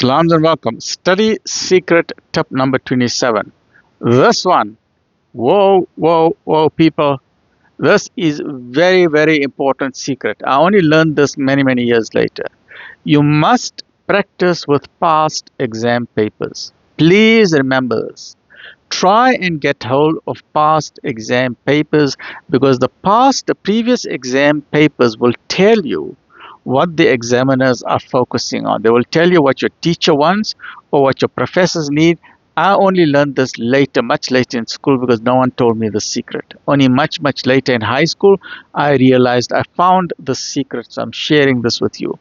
Salams and welcome. Study secret tip number 27. This one, whoa, people. This is very, very important secret. I only learned this many years later. You must practice with past exam papers. Please remember this. Try and get hold of past exam papers because the previous exam papers will tell you what the examiners are focusing on. They will tell you what your teacher wants or what your professors need. I only learned this later, much later in school because no one told me the secret. Only much later in high school, I realized I found the secret. So I'm sharing this with you.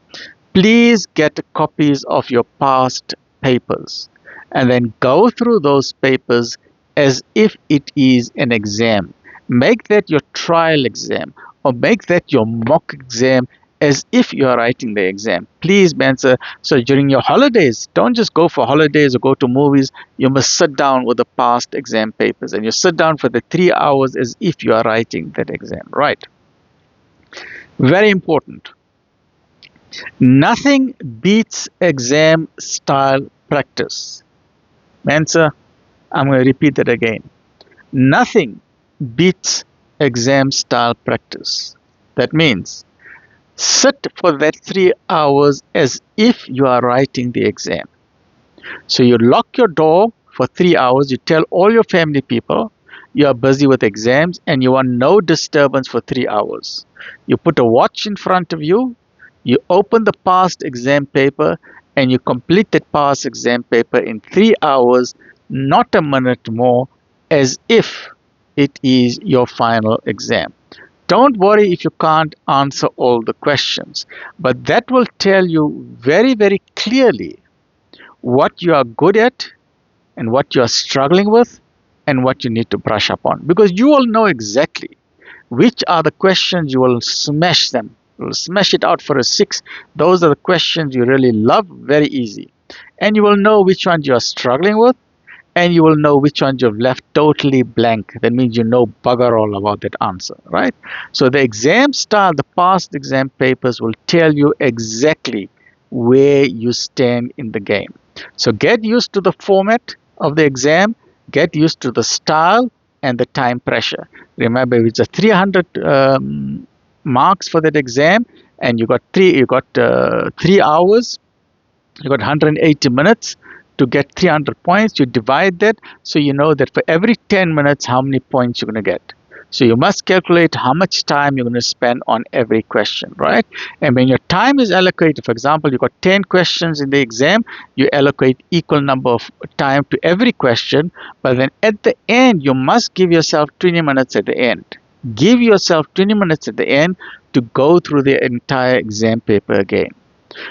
Please get copies of your past papers and then go through those papers as if it is an exam. Make that your trial exam or make that your mock exam as if you are writing the exam. Please, Banser. So during your holidays, don't just go for holidays or go to movies. You must sit down with the past exam papers and you sit down for the 3 hours as if you are writing that exam. Right. Very important. Nothing beats exam style practice. Banser, I'm going to repeat that again. Nothing beats exam style practice. That means sit for that 3 hours as if you are writing the exam. So you lock your door for 3 hours. You tell all your family people you are busy with exams and you want no disturbance for 3 hours. You put a watch in front of you. You open the past exam paper and you complete that past exam paper in 3 hours, not a minute more, as if it is your final exam. Don't worry if you can't answer all the questions, but that will tell you very clearly what you are good at and what you are struggling with and what you need to brush up on, because you will know exactly which are the questions you will smash them. You will smash it out for a 6. Those are the questions you really love, very easy. And you will know which ones you are struggling with, and you will know which ones you've left totally blank. That means you know bugger all about that answer, right? So the exam style, the past exam papers will tell you exactly where you stand in the game. So get used to the format of the exam, get used to the style and the time pressure. Remember, it's a 300 marks for that exam, and you got 3 hours, you got 180 minutes to get 300 points. You divide that so you know that for every 10 minutes how many points you're going to get. So you must calculate how much time you're going to spend on every question, right? And when your time is allocated, for example, you've got 10 questions in the exam, you allocate equal number of time to every question, but then at the end, you must give yourself 20 minutes at the end. Give yourself 20 minutes at the end to go through the entire exam paper again.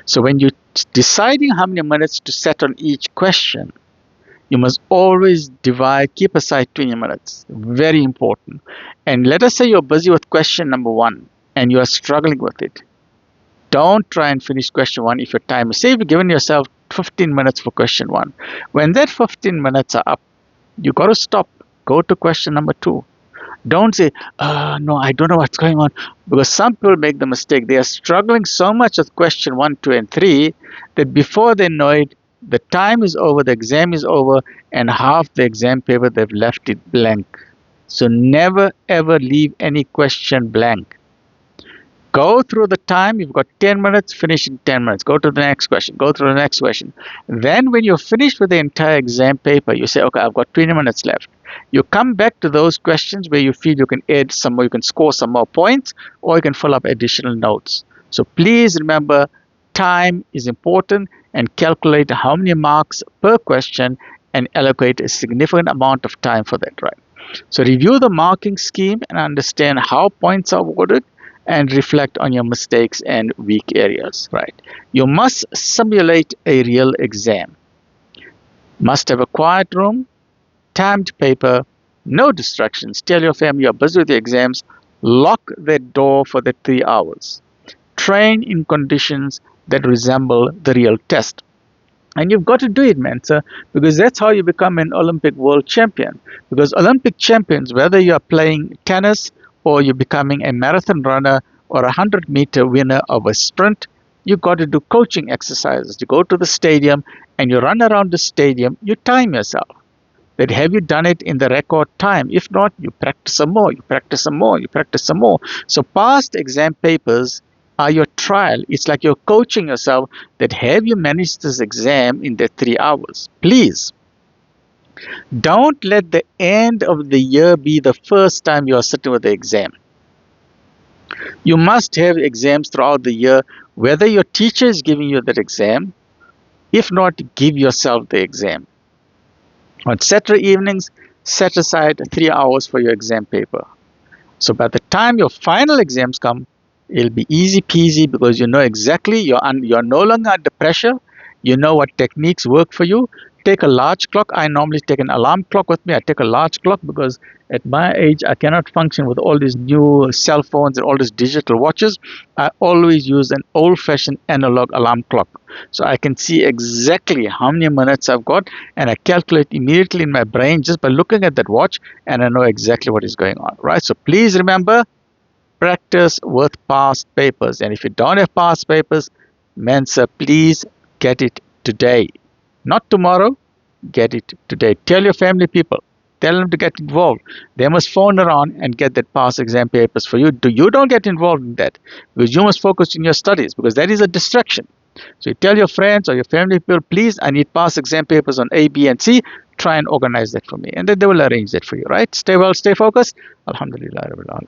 So when you're deciding how many minutes to set on each question, you must always keep aside 20 minutes. Very important. And let us say you're busy with question number 1 and you are struggling with it. Don't try and finish question 1 if your time is, say you've given yourself 15 minutes for question 1. When that 15 minutes are up, you got to stop. Go to question number 2. Don't say, no, I don't know what's going on. Because some people make the mistake. They are struggling so much with question 1, 2, and 3 that before they know it, the time is over, the exam is over, and half the exam paper, they've left it blank. So never ever leave any question blank. Go through the time. You've got 10 minutes, finish in 10 minutes. Go to the next question. Go through the next question. Then when you're finished with the entire exam paper, you say, okay, I've got 20 minutes left. You come back to those questions where you feel you can add some more, you can score some more points, or you can fill up additional notes. So please remember, time is important, and calculate how many marks per question and allocate a significant amount of time for that, right? So review the marking scheme and understand how points are awarded and reflect on your mistakes and weak areas, right? You must simulate a real exam. Must have a quiet room, timed paper, no distractions. Tell your family you're busy with the exams. Lock the door for the 3 hours. Train in conditions that resemble the real test. And you've got to do it, man, sir, because that's how you become an Olympic world champion. Because Olympic champions, whether you're playing tennis or you're becoming a marathon runner or a 100-meter winner of a sprint, You got to do coaching exercises. You go to the stadium and you run around the stadium. You time yourself. That have you done it in the record time? If not, you practice some more, you practice some more, you practice some more. So past exam papers are your trial. It's like you're coaching yourself that have you managed this exam in the 3 hours? Please don't let the end of the year be the first time you are sitting with the exam. You must have exams throughout the year, whether your teacher is giving you that exam. If not, give yourself the exam. On Saturday evenings, set aside 3 hours for your exam paper. So by the time your final exams come, it'll be easy peasy because you know exactly you're no longer under pressure. You know what techniques work for you. Take a large clock. I normally take an alarm clock with me. I take a large clock because at my age I cannot function with all these new cell phones and all these digital watches. I always use an old-fashioned analog alarm clock. So I can see exactly how many minutes I've got, and I calculate immediately in my brain just by looking at that watch, and I know exactly what is going on, right? So please remember, practice with past papers. And if you don't have past papers, Mensa, please get it today. Not tomorrow, get it today. Tell your family people. Tell them to get involved. They must phone around and get that past exam papers for you. You don't get involved in that because you must focus on your studies because that is a distraction. So you tell your friends or your family people, please, I need past exam papers on A, B, and C. Try and organize that for me. And then they will arrange that for you, right? Stay well, stay focused. Alhamdulillah.